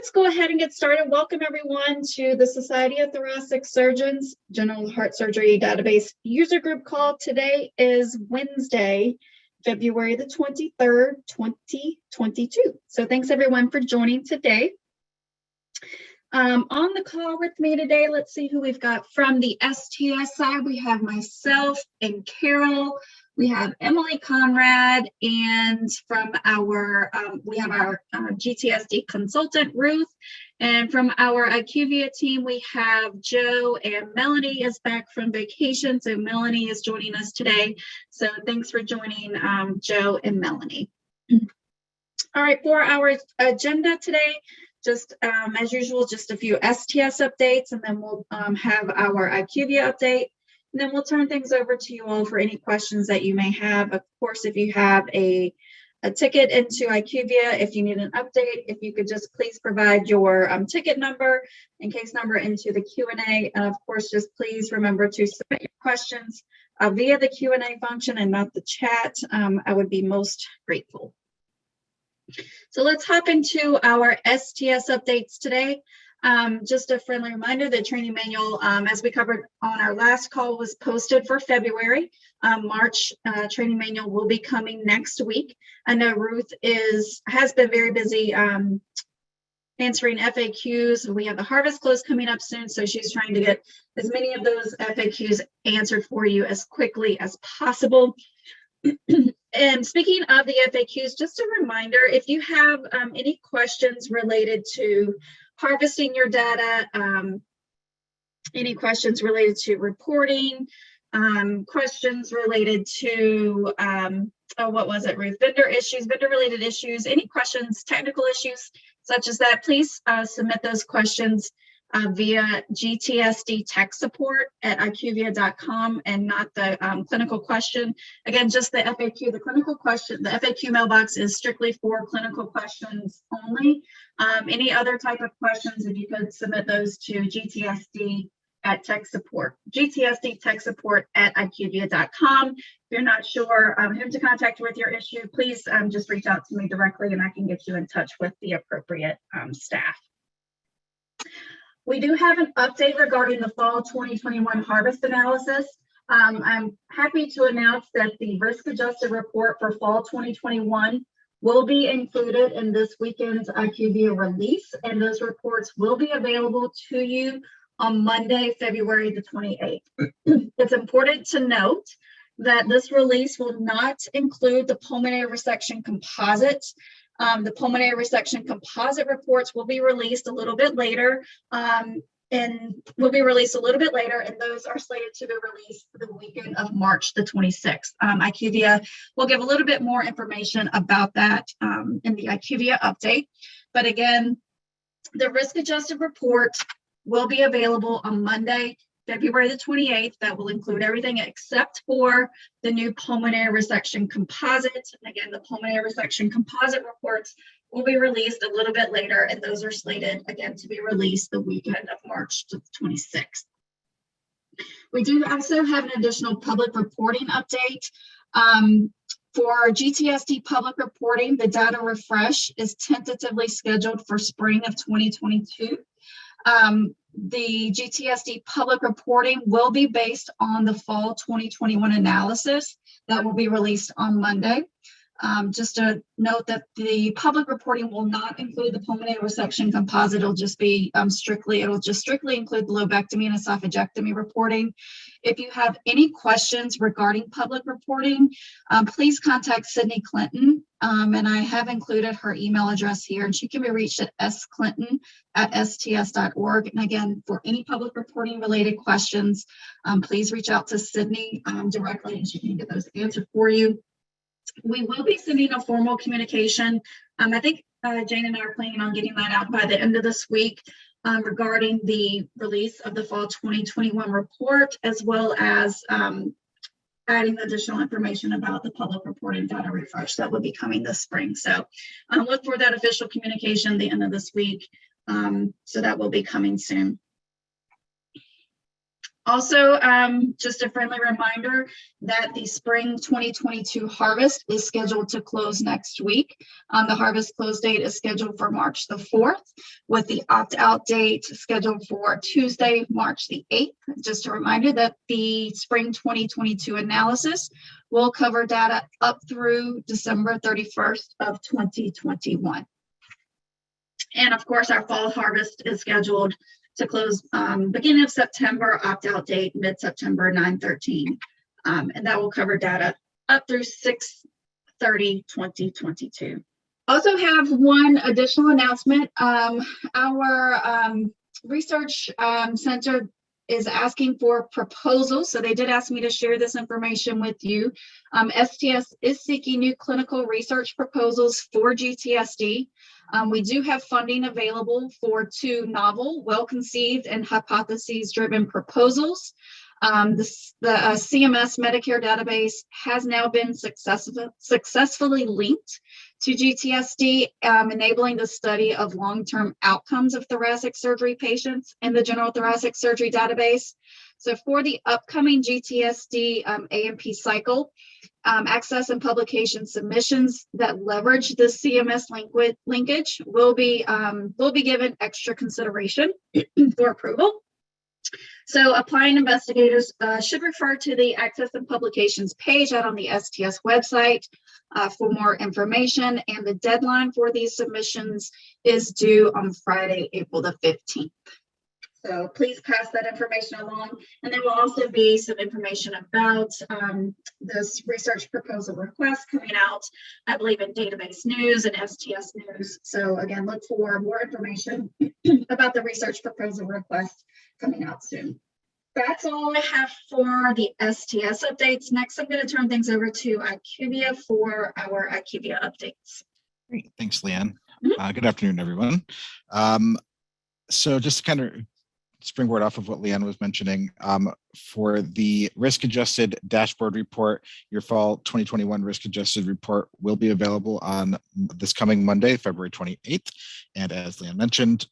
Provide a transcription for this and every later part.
let's go ahead and get started. Welcome everyone to the Society of Thoracic Surgeons General Heart Surgery Database User Group call. Today is Wednesday, February the 23rd, 2022. So thanks everyone for joining today. On the call with me today, let's see who we've got from the STS side. We have myself and Carol. We have Emily Conrad, and from our, we have our GTSD consultant, Ruth. And from our IQVIA team, we have Joe, and Melanie is back from vacation. So Melanie is joining us today. So thanks for joining Joe and Melanie. All right, for our agenda today, just as usual, just a few STS updates, and then we'll have our IQVIA update. And then we'll turn things over to you all for any questions that you may have. Of course, if you have a ticket into IQVIA, if you need an update, if you could just please provide your ticket number and case number into the Q&A. And of course, just please remember to submit your questions via the Q&A function and not the chat. I would be most grateful. So let's hop into our STS updates today. Just a friendly reminder, the training manual, as we covered on our last call, was posted for February. March training manual will be coming next week. I know Ruth has been very busy answering FAQs. We have the harvest close coming up soon, so she's trying to get as many of those FAQs answered for you as quickly as possible. And speaking of the FAQs, just a reminder, if you have any questions related to harvesting your data, any questions related to reporting, questions related to, what was it, Ruth? Vendor-related issues, any questions, technical issues such as that, please submit those questions via GTSD tech support at IQVIA.com and not the clinical question. Again, just the FAQ, the clinical question, the FAQ mailbox is strictly for clinical questions only. Any other type of questions, if you could submit those to GTSD at tech support, GTSD tech support at IQVIA.com. If you're not sure whom to contact with your issue, please just reach out to me directly and I can get you in touch with the appropriate staff. We do have an update regarding the fall 2021 harvest analysis. I'm happy to announce that the risk-adjusted report for fall 2021 will be included in this weekend's IQVIA release, and those reports will be available to you on Monday, February the 28th. It's important to note that this release will not include the pulmonary resection composite. The pulmonary resection composite reports will be released a little bit later, and those are slated to be released the weekend of March the 26th. IQVIA will give a little bit more information about that in the IQVIA update. But again, the risk-adjusted report will be available on Monday, February the 28th. That will include everything except for the new pulmonary resection composite. And again, the pulmonary resection composite reports will be released a little bit later, and those are slated again to be released the weekend of March 26th. We do also have an additional public reporting update. For GTSD public reporting, the data refresh is tentatively scheduled for spring of 2022. The GTSD public reporting will be based on the fall 2021 analysis that will be released on Monday. Just to note that the public reporting will not include the pulmonary resection composite. It'll just be strictly include the lobectomy and esophagectomy reporting. If you have any questions regarding public reporting, please contact Sydney Clinton. And I have included her email address here, and she can be reached at sclinton@sts.org. And again, for any public reporting related questions, please reach out to Sydney directly, and she can get those answered for you. We will be sending a formal communication. I think Jane and I are planning on getting that out by the end of this week regarding the release of the fall 2021 report, as well as adding additional information about the public reporting data refresh that will be coming this spring. So look for that official communication at the end of this week. So that will be coming soon. Also, just a friendly reminder that the spring 2022 harvest is scheduled to close next week. The harvest close date is scheduled for March the 4th, with the opt-out date scheduled for Tuesday, March the 8th. Just a reminder that the spring 2022 analysis will cover data up through December 31st of 2021. And of course, our fall harvest is scheduled to close beginning of September, opt-out date mid-September 9/13. And that will cover data up through 6/30/2022. Also have one additional announcement. Our research center is asking for proposals. So they did ask me to share this information with you. STS is seeking new clinical research proposals for GTSD. We do have funding available for 2 novel, well-conceived, and hypotheses-driven proposals. The CMS Medicare database has now been successfully linked to GTSD, enabling the study of long-term outcomes of thoracic surgery patients in the general thoracic surgery database. So for the upcoming GTSD A&P cycle, access and publication submissions that leverage the CMS linkage will be given extra consideration for approval. So applying investigators should refer to the Access and Publications page out on the STS website for more information. And the deadline for these submissions is due on Friday, April the 15th. So please pass that information along. And there will also be some information about this research proposal request coming out, I believe, in Database News and STS News. So again, look for more information about the research proposal request coming out soon. That's all I have for the STS updates. Next, I'm going to turn things over to IQVIA for our IQVIA updates. Great. Thanks, Leanne. Good afternoon, everyone. So just to kind of springboard off of what Leanne was mentioning, for the risk-adjusted dashboard report, your fall 2021 risk-adjusted report will be available on this coming Monday, February 28th. And as Leanne mentioned,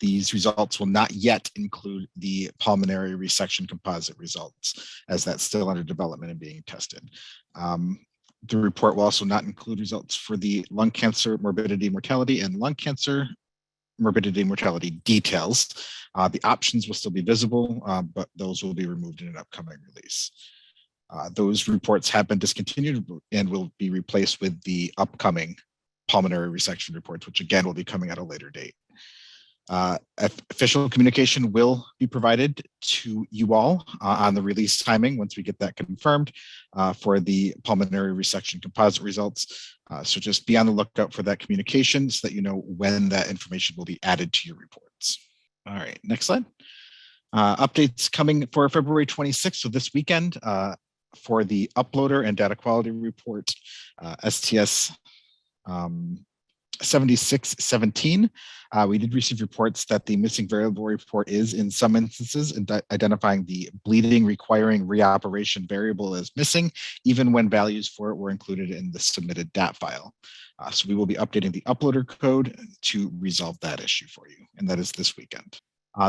these results will not yet include the pulmonary resection composite results, as that's still under development and being tested. The report will also not include results for the lung cancer morbidity, mortality, and lung cancer morbidity and mortality details. The options will still be visible, but those will be removed in an upcoming release. Those reports have been discontinued and will be replaced with the upcoming pulmonary resection reports, which again will be coming at a later date. Official communication will be provided to you all on the release timing once we get that confirmed for the pulmonary resection composite results. So just be on the lookout for that communication so that you know when that information will be added to your reports. All right, next slide. Updates coming for February 26th, so this weekend, for the uploader and data quality report, STS 7617. We did receive reports that the missing variable report is in some instances identifying the bleeding requiring reoperation variable as missing, even when values for it were included in the submitted DAT file. So we will be updating the uploader code to resolve that issue for you, and that is this weekend.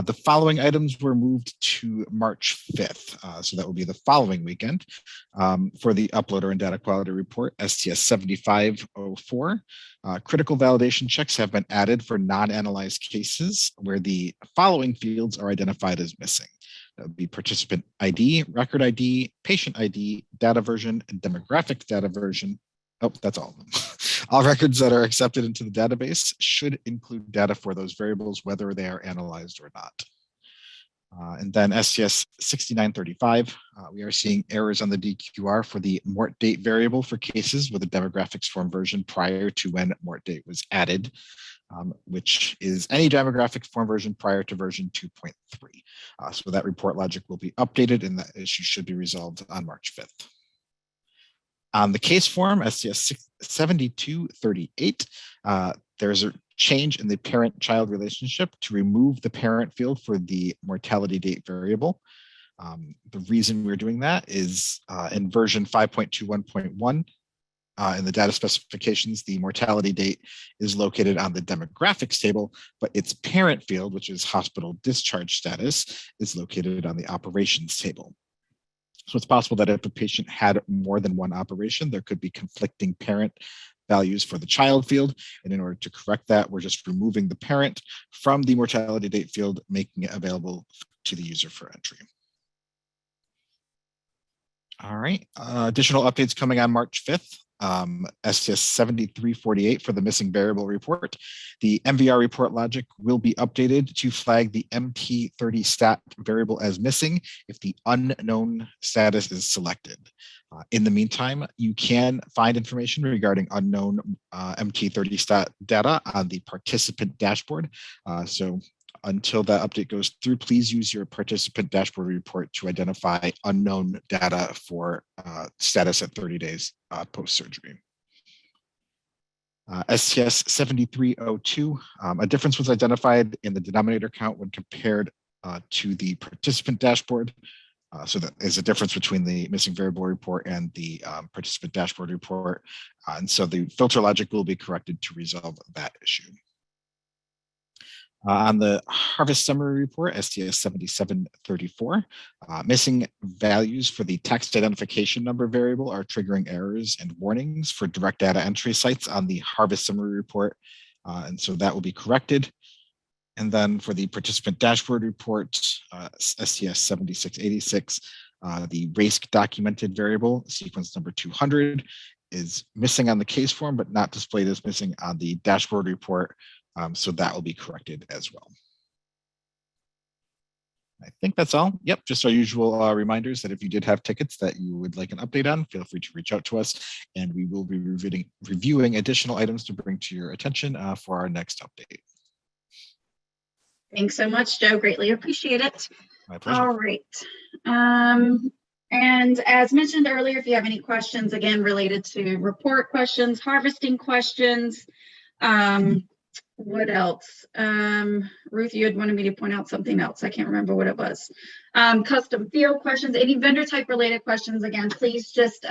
The following items were moved to March 5th. So that will be the following weekend for the uploader and data quality report, STS 7504. Critical validation checks have been added for non-analyzed cases where the following fields are identified as missing. That would be participant ID, record ID, patient ID, data version, and demographics data version. Oh, that's all of them. All records that are accepted into the database should include data for those variables, whether they are analyzed or not. And then STS 6935, we are seeing errors on the DQR for the mort date variable for cases with a demographics form version prior to when mort date was added, which is any demographics form version prior to version 2.3. So that report logic will be updated and that issue should be resolved on March 5th. On the case form, STS 7238, there's a change in the parent-child relationship to remove the parent field for the mortality date variable. The reason we're doing that is in version 5.21.1, in the data specifications, the mortality date is located on the demographics table, but its parent field, which is hospital discharge status, is located on the operations table. So it's possible that if a patient had more than one operation, there could be conflicting parent values for the child field. And in order to correct that, we're just removing the parent from the mortality date field, making it available to the user for entry. All right, additional updates coming on March 5th. STS 7348 for the missing variable report. The MVR report logic will be updated to flag the MT30 stat variable as missing if the unknown status is selected. In the meantime, you can find information regarding unknown MT30 stat data on the participant dashboard. So until that update goes through, please use your participant dashboard report to identify unknown data for status at 30 days post-surgery. STS 7302, a difference was identified in the denominator count when compared to the participant dashboard. So that is a difference between the missing variable report and the participant dashboard report. And so the filter logic will be corrected to resolve that issue. On the harvest summary report, STS 7734, missing values for the text identification number variable are triggering errors and warnings for direct data entry sites on the harvest summary report. And so that will be corrected. And then for the participant dashboard report, STS 7686, the race documented variable, sequence number 200, is missing on the case form, but not displayed as missing on the dashboard report. So that will be corrected as well. I think that's all. Yep, just our usual reminders that if you did have tickets that you would like an update on, feel free to reach out to us, and we will be reviewing additional items to bring to your attention for our next update. Thanks so much, Joe. Greatly appreciate it. My pleasure. All right. And as mentioned earlier, if you have any questions, again, related to report questions, harvesting questions, what else? Ruth, you had wanted me to point out something else. I can't remember what it was. Custom field questions, any vendor type related questions, again, please just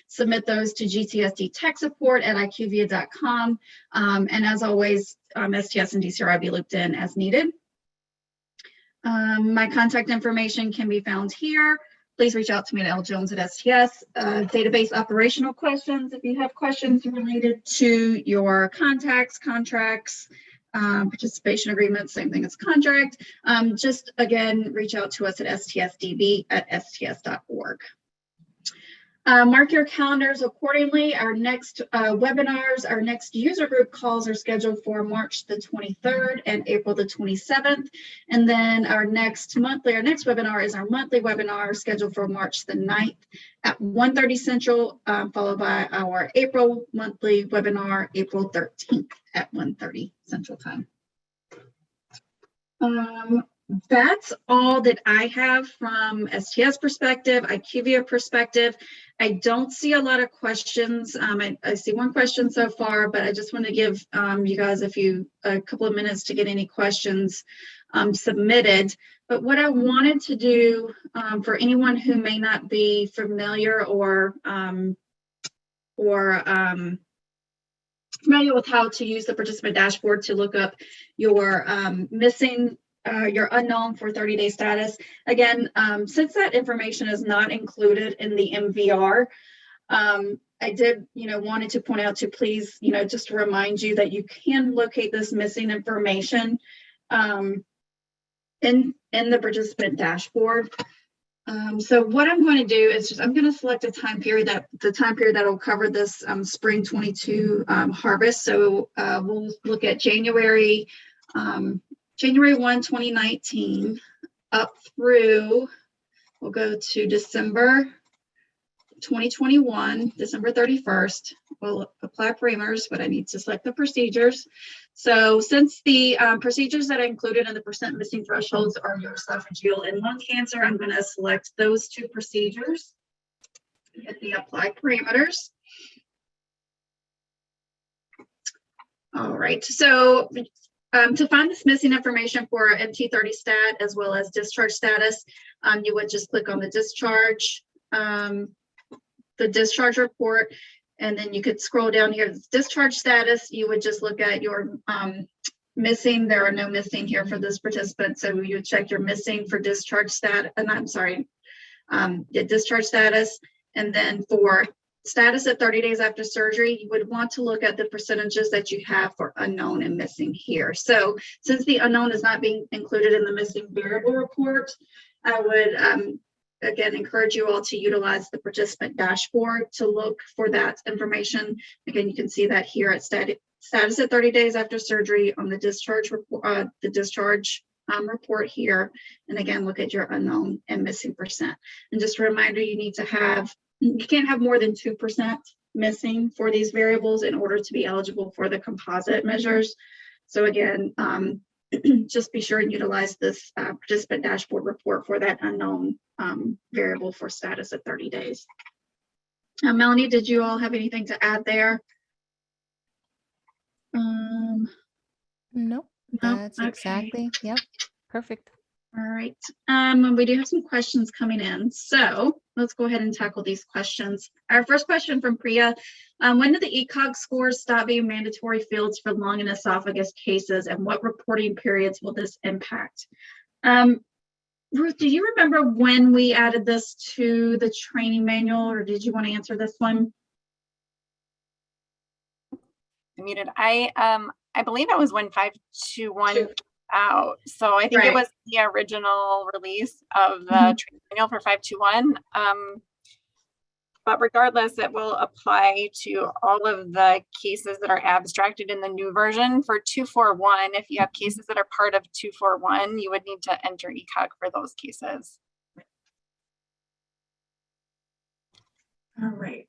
submit those to GTSD tech support at IQVIA.com. And as always, STS and DCR will be looped in as needed. My contact information can be found here. Please reach out to me at ljones@STS. Database operational questions. If you have questions related to your contacts, contracts, participation agreements, same thing as contract, just again, reach out to us at stsdb@sts.org. Mark your calendars accordingly. Our next webinars, our next user group calls are scheduled for March the 23rd and April the 27th. And then our next webinar is our monthly webinar scheduled for March the 9th at 1:30 Central, followed by our April monthly webinar, April 13th at 1:30 Central Time. That's all that I have from STS perspective, IQVIA perspective. I don't see a lot of questions. I see one question so far, but I just want to give you guys a couple of minutes to get any questions submitted. But what I wanted to do for anyone who may not be familiar or familiar with how to use the participant dashboard to look up your missing your unknown for 30-day status. Again, since that information is not included in the MVR, I did, wanted to point out to please, just to remind you that you can locate this missing information in the participant dashboard. So what I'm going to do is I'm going to select a time period that will cover this spring 22 harvest. So we'll look at January 1, 2019 up through, we'll go to December 2021, December 31st. We'll apply parameters, but I need to select the procedures. So since the procedures that I included in the percent missing thresholds are your esophageal and lung cancer, I'm going to select those two procedures. Hit the apply parameters. All right, so to find this missing information for MT30 stat as well as discharge status, you would just click on the discharge report, And then you could scroll down here, discharge status. You would just look at your missing. There are no missing here for this participant. So you would check your missing for discharge status, and I'm sorry, discharge status. And then for status at 30 days after surgery, you would want to look at the percentages that you have for unknown and missing here. So since the unknown is not being included in the missing variable report, I would again encourage you all to utilize the participant dashboard to look for that information. Again, you can see that here at status at 30 days after surgery on the discharge report, report here. And again, look at your unknown and missing percent. And just a reminder, you can't have more than 2% missing for these variables in order to be eligible for the composite measures. So again, just be sure and utilize this participant dashboard report for that unknown variable for status at 30 days. Melanie, did you all have anything to add there? No, that's okay. Exactly. Yep. Perfect. All right. We do have some questions coming in. So let's go ahead and tackle these questions. Our first question from Priya, when did the ECOG scores stop being mandatory fields for lung and esophagus cases, and what reporting periods will this impact? Ruth, do you remember when we added this to the training manual, or did you want to answer this one? I'm muted. I believe it was when 521 out. So I think it was the original release of the training manual for 521. But regardless, it will apply to all of the cases that are abstracted in the new version. For 241, if you have cases that are part of 241, you would need to enter ECOG for those cases. All right.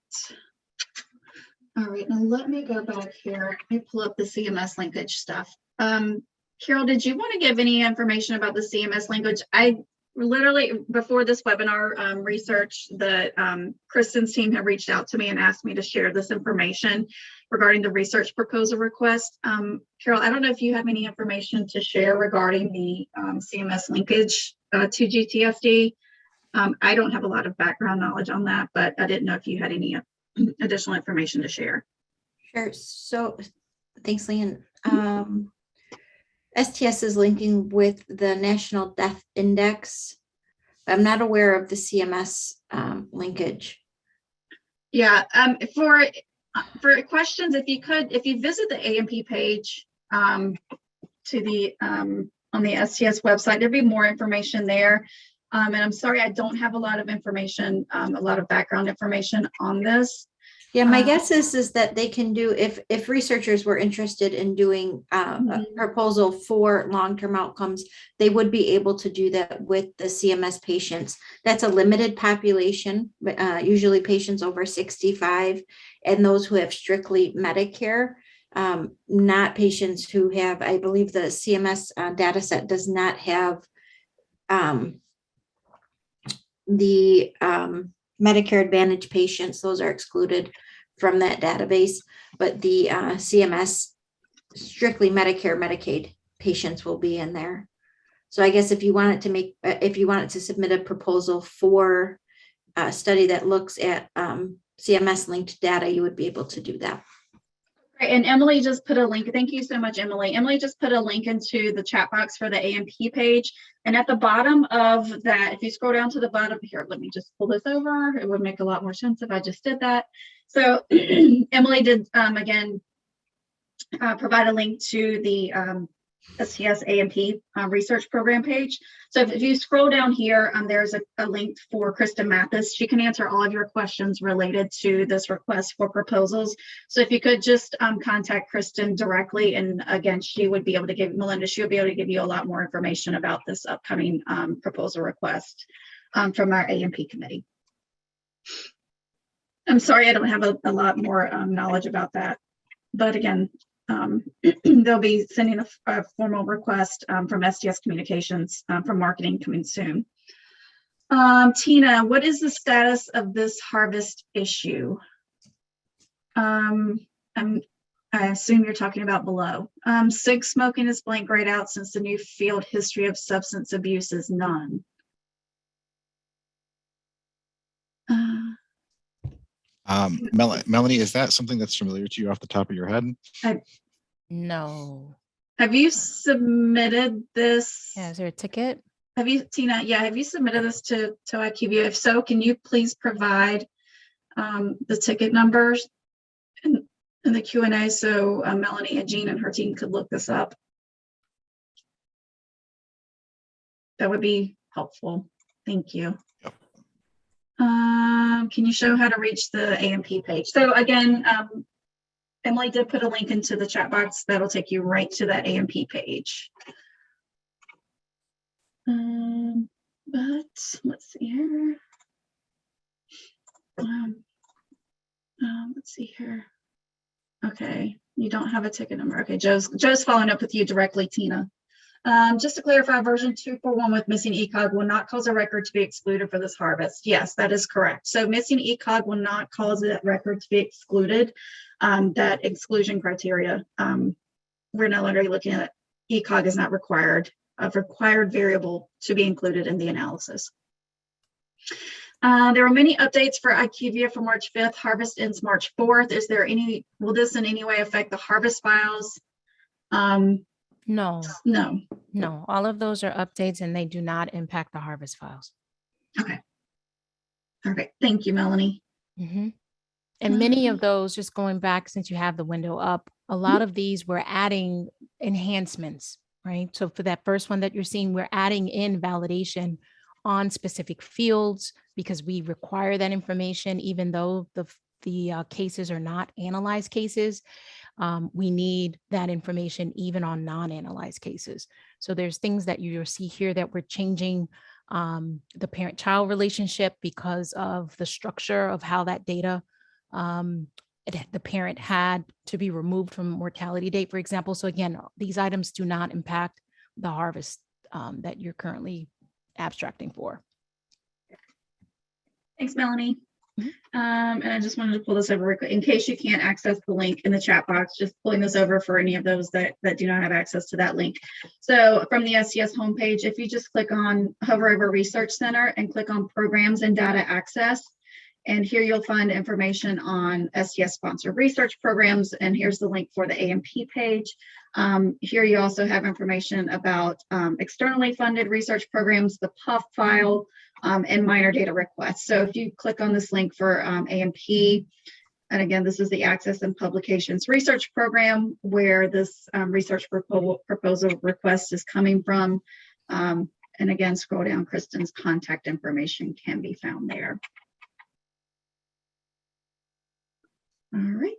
All right, now let me go back here. Let me pull up the CMS linkage stuff. Carol, did you want to give any information about the CMS linkage? I literally, before this webinar, research that Kristen's team had reached out to me and asked me to share this information regarding the research proposal request. Carol, I don't know if you have any information to share regarding the CMS linkage to GTSD. I don't have a lot of background knowledge on that, but I didn't know if you had any additional information to share. Sure. So thanks, Leanne. STS is linking with the National Death Index. I'm not aware of the CMS linkage. Yeah, for questions, if you visit the A&P page to the on the STS website, there'll be more information there. And I'm sorry, I don't have a lot of information, a lot of background information on this. Yeah, my guess is that they can do, if researchers were interested in doing a proposal for long-term outcomes, they would be able to do that with the CMS patients. That's a limited population, usually patients over 65, and those who have strictly Medicare, not patients who have, I believe the CMS data set does not have the Medicare Advantage patients. Those are excluded from that database, but the CMS strictly Medicare, Medicaid patients will be in there. So I guess if you wanted to submit a proposal for a study that looks at CMS linked data, you would be able to do that. And Emily just put a link. Thank you so much, Emily. Emily just put a link into the chat box for the A&P page. And at the bottom of that, if you scroll down to the bottom here, let me just pull this over. It would make a lot more sense if I just did that. So Emily did, again, provide a link to the STS A&P research program page. So if you scroll down here, there's a link for Kristen Mathis. She can answer all of your questions related to this request for proposals. So if you could just contact Kristen directly, and again, she would be able to give, Melinda, she would be able to give you a lot more information about this upcoming proposal request from our A&P committee. I'm sorry, I don't have a lot more knowledge about that, but again, they'll be sending a formal request from STS Communications for marketing coming soon. Tina, what is the status of this harvest issue? I assume you're talking about below. Cig smoking is blank grayed out since the new field history of substance abuse is none. Melanie, is that something that's familiar to you off the top of your head? No. Have you submitted this? Yeah, is there a ticket? Have you, Tina? Yeah, have you submitted this to IQVIA? If so, can you please provide the ticket numbers in the Q&A so Melanie and Jean and her team could look this up? That would be helpful. Thank you. Yep. Can you show how to reach the AMP page? So again, Emily did put a link into the chat box that'll take you right to that AMP page. But let's see here. Let's see here. Okay, you don't have a ticket number. Okay, Joe's following up with you directly, Tina. Just to clarify, version 241 with missing ECOG will not cause a record to be excluded for this harvest. Yes, that is correct. So missing ECOG will not cause that record to be excluded. That exclusion criteria, we're no longer looking at ECOG is not required, a required variable to be included in the analysis. There were many updates for IQVIA for March 5th. Harvest ends March 4th. Will this in any way affect the harvest files? No. No. All of those are updates and they do not impact the harvest files. Okay. All right. Thank you, Melanie. Mm-hmm. And many of those, just going back since you have the window up, a lot of these we're adding enhancements, right? So for that first one that you're seeing, we're adding in validation on specific fields because we require that information, even though the cases are not analyzed cases. We need that information even on non-analyzed cases. So there's things that you'll see here that we're changing the parent-child relationship because of the structure of how that data the parent had to be removed from mortality date, for example. So again, these items do not impact the harvest that you're currently abstracting for. Thanks, Melanie. And I just wanted to pull this over real quick in case you can't access the link in the chat box, just pulling this over for any of those that do not have access to that link. So from the STS homepage, if you just hover over Research Center and click on Programs and Data Access, and here you'll find information on STS sponsored research programs, and here's the link for the AMP page. Here you also have information about externally funded research programs, the PUF file, and minor data requests. So if you click on this link for AMP, and again, this is the Access and Publications Research Program where this research proposal request is coming from. And again, scroll down, Kristen's contact information can be found there. All right.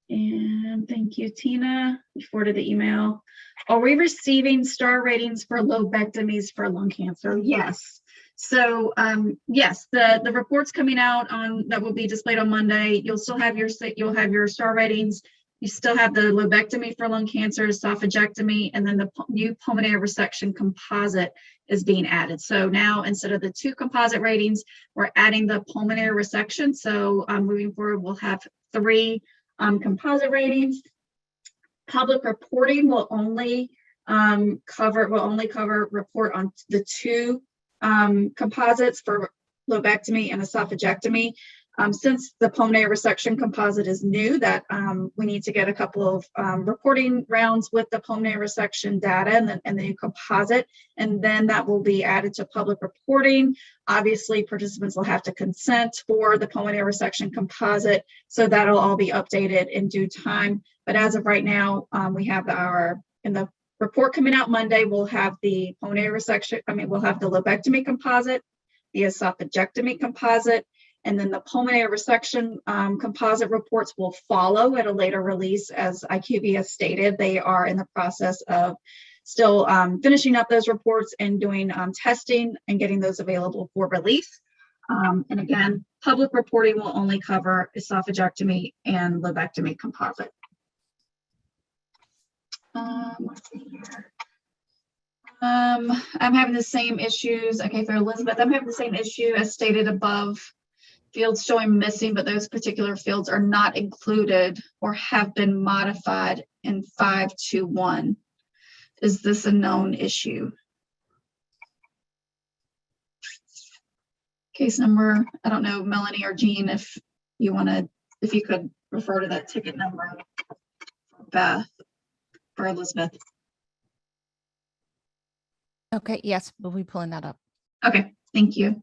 And thank you, Tina. You forwarded the email. Are we receiving star ratings for lobectomies for lung cancer? Yes. So yes, the report's coming out on that will be displayed on Monday. You'll still have your star ratings. You still have the lobectomy for lung cancer, esophagectomy, and then the new pulmonary resection composite is being added. So now instead of the 2 composite ratings, we're adding the pulmonary resection. So moving forward, we'll have 3 composite ratings. Public reporting will only cover report on the 2 composites for lobectomy and esophagectomy. Since the pulmonary resection composite is new, that we need to get a couple of reporting rounds with the pulmonary resection data and the new composite, and then that will be added to public reporting. Obviously, participants will have to consent for the pulmonary resection composite, so that'll all be updated in due time. But as of right now, we have in the report coming out Monday, we'll have the pulmonary resection, we'll have the lobectomy composite, the esophagectomy composite, and then the pulmonary resection composite reports will follow at a later release. As IQVIA stated, they are in the process of still finishing up those reports and doing testing and getting those available for release. And again, public reporting will only cover esophagectomy and lobectomy composite. Let's see here. I'm having the same issues. Okay, for Elizabeth, I'm having the same issue as stated above. Fields showing missing, but those particular fields are not included or have been modified in 521. Is this a known issue? Case number, I don't know, Melanie or Jean, if you want to, if you could refer to that ticket number for Beth, for Elizabeth. Okay, yes, we'll be pulling that up. Okay, thank you.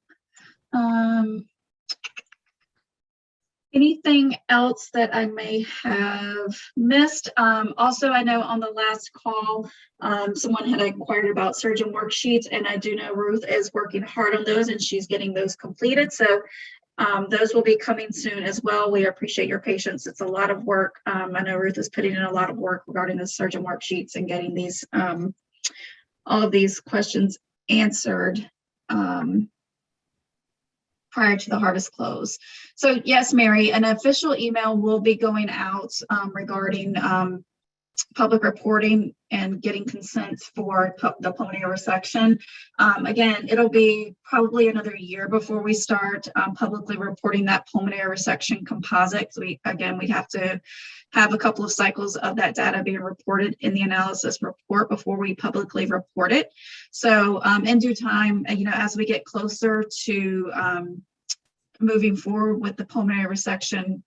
Anything else that I may have missed? Also, I know on the last call, someone had inquired about surgeon worksheets, and I do know Ruth is working hard on those and she's getting those completed. So those will be coming soon as well. We appreciate your patience. It's a lot of work. I know Ruth is putting in a lot of work regarding the surgeon worksheets and getting these, all of these questions answered prior to the harvest close. So yes, Mary, an official email will be going out regarding public reporting and getting consent for the pulmonary resection. Again, it'll be probably another year before we start publicly reporting that pulmonary resection composite. So we'd have to have a couple of cycles of that data being reported in the analysis report before we publicly report it. So in due time, as we get closer to moving forward with the pulmonary resection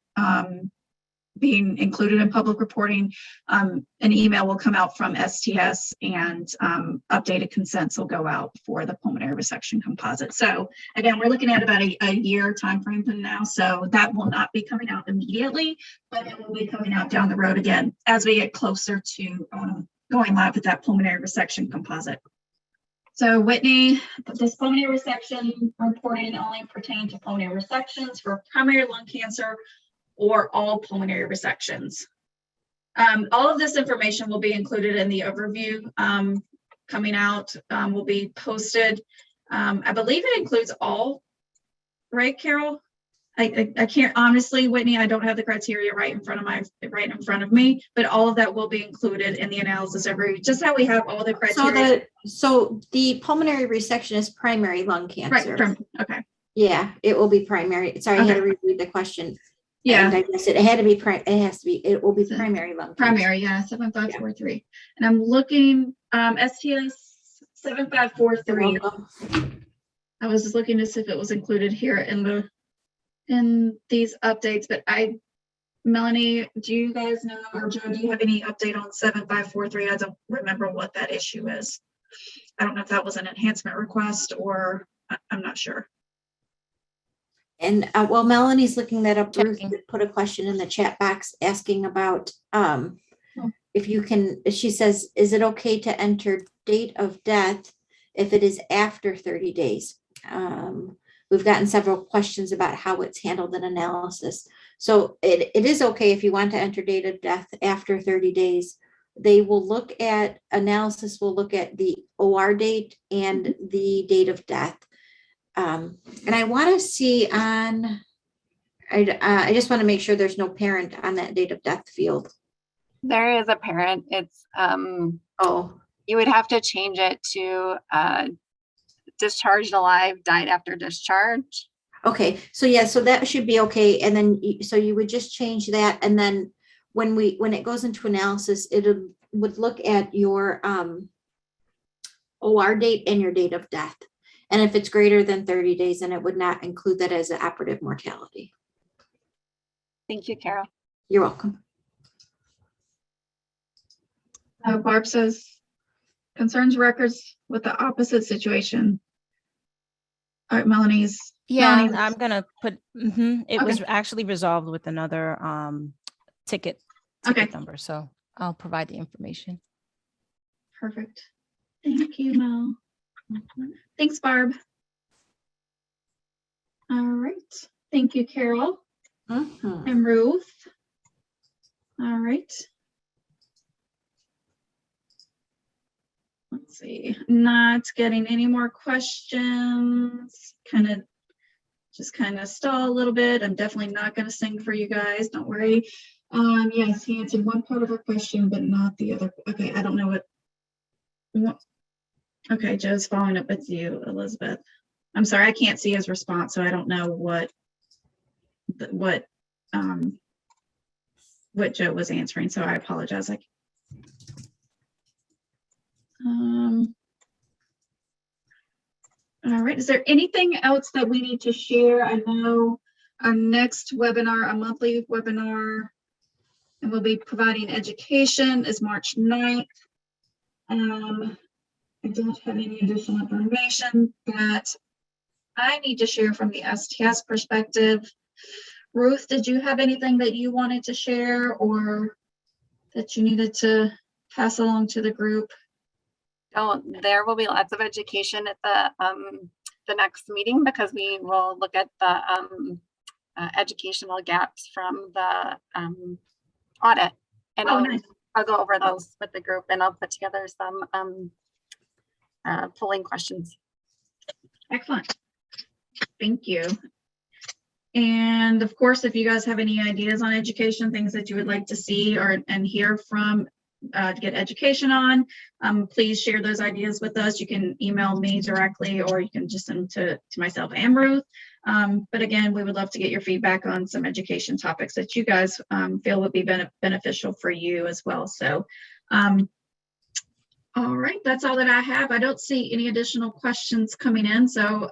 being included in public reporting, an email will come out from STS and updated consents will go out for the pulmonary resection composite. So again, we're looking at about a year time frame from now. So that will not be coming out immediately, but it will be coming out down the road again as we get closer to going live with that pulmonary resection composite. So Whitney, this pulmonary resection reporting only pertain to pulmonary resections for primary lung cancer or all pulmonary resections. All of this information will be included in the overview coming out, will be posted. I believe it includes all, right, Carol? I can't honestly, Whitney, I don't have the criteria right in front of me, but all of that will be included in the analysis overview, just how we have all the criteria. So the pulmonary resection is primary lung cancer. Right, okay. Yeah, it will be primary. Sorry, I had to Okay. reread the question. Yeah. And I guess it had to be, it will be primary lung cancer. Primary, yeah, 7543. Yeah. And I'm looking, STS 7543. I was just looking to see if it was included here in these updates, but Melanie, do you guys know, or Joe, do you have any update on 7543? I don't remember what that issue is. I don't know if that was an enhancement request or I'm not sure. And while Melanie's looking that up, Ruth put a question in the chat box asking about if you can, she says, is it okay to enter date of death if it is after 30 days? We've gotten several questions about how it's handled in analysis. So it is okay if you want to enter date of death after 30 days. They will look at, analysis will look at the OR date and the date of death. And I want to see on, I just want to make sure there's no parent on that date of death field. There is a parent. It's, you would have to change it to discharged alive, died after discharge. Okay, so yeah, so that should be okay. And then, so you would just change that. And then when it goes into analysis, it would look at your OR date and your date of death. And if it's greater than 30 days, then it would not include that as an operative mortality. Thank you, Carol. You're welcome. Barb says, concerns records with the opposite situation. All right, Melanie's. I'm gonna put, it Okay. was actually resolved with another ticket number. So I'll provide the information. Perfect. Thank you, Mel. Thanks, Barb. All right. Thank you, Carol and Ruth. All right. Let's see. Not getting any more questions. Just kind of stall a little bit. I'm definitely not going to sing for you guys. Don't worry. Yes, he answered one part of her question, but not the other. Okay, I don't know what. Okay, Joe's following up with you, Elizabeth. I'm sorry, I can't see his response, so I don't know what Joe was answering. So I apologize. All right, is there anything else that we need to share? I know Our next webinar, a monthly webinar, and we'll be providing education, is March 9th. I don't have any additional information that I need to share from the STS perspective. Ruth, did you have anything that you wanted to share or that you needed to pass along to the group? Oh, there will be lots of education at the next meeting, because we will look at the educational gaps from the audit, and Oh, nice. I'll go over those with the group, and I'll put together some polling questions. Excellent. Thank you. And of course, if you guys have any ideas on education, things that you would like to see and hear from, to get education on, please share those ideas with us. You can email me directly, or you can just send them to myself and Ruth. But again, we would love to get your feedback on some education topics that you guys feel would be beneficial for you as well. So, all right, that's all that I have. I don't see any additional questions coming in. So,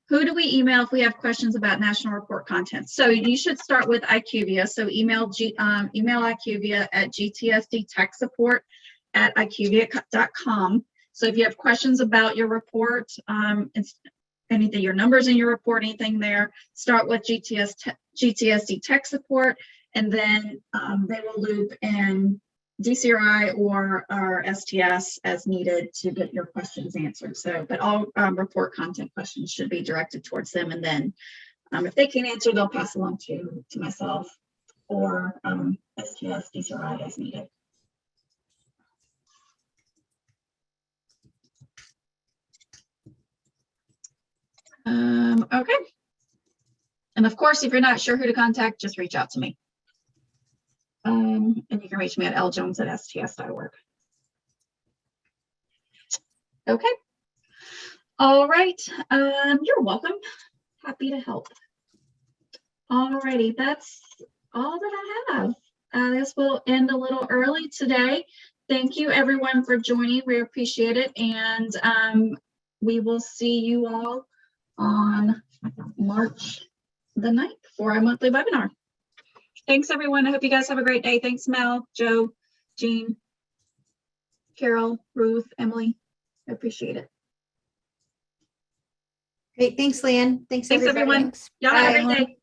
who do we email if we have questions about national report content? So you should start with IQVIA. So email IQVIA at gtsdtechsupport@iqvia.com. So if you have questions about your report, anything, your numbers in your report, anything there, start with GTSD Tech Support, and then they will loop in DCRI or our STS as needed to get your questions answered. So, but all report content questions should be directed towards them. And then if they can't answer, they'll pass along to myself or STS, DCRI as needed. Okay. And of course, if you're not sure who to contact, just reach out to me. And you can reach me at ljones@sts.org. Okay. All right. You're welcome. Happy to help. All righty. That's all that I have. This will end a little early today. Thank you everyone for joining. We appreciate it. And we will see you all on March the 9th for our monthly webinar. Thanks, everyone. I hope you guys have a great day. Thanks, Mel, Joe, Jean, Carol, Ruth, Emily. I appreciate it. Great. Thanks, Leanne. Thanks, Thanks, everybody. everyone. Y'all have a Bye. great day.